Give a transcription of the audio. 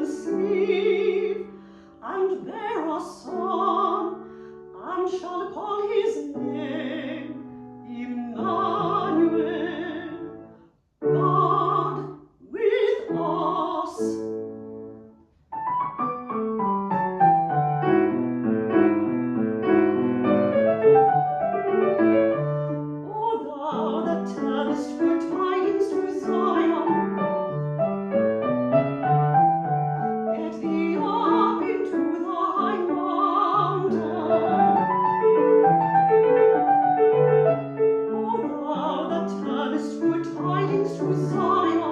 conceive, and bear a son, and shall call his name Emmanuel, God with us. O thou that tellest good tidings to Zion, get thee up into thy mountain. O thou that tellest good tidings to Zion,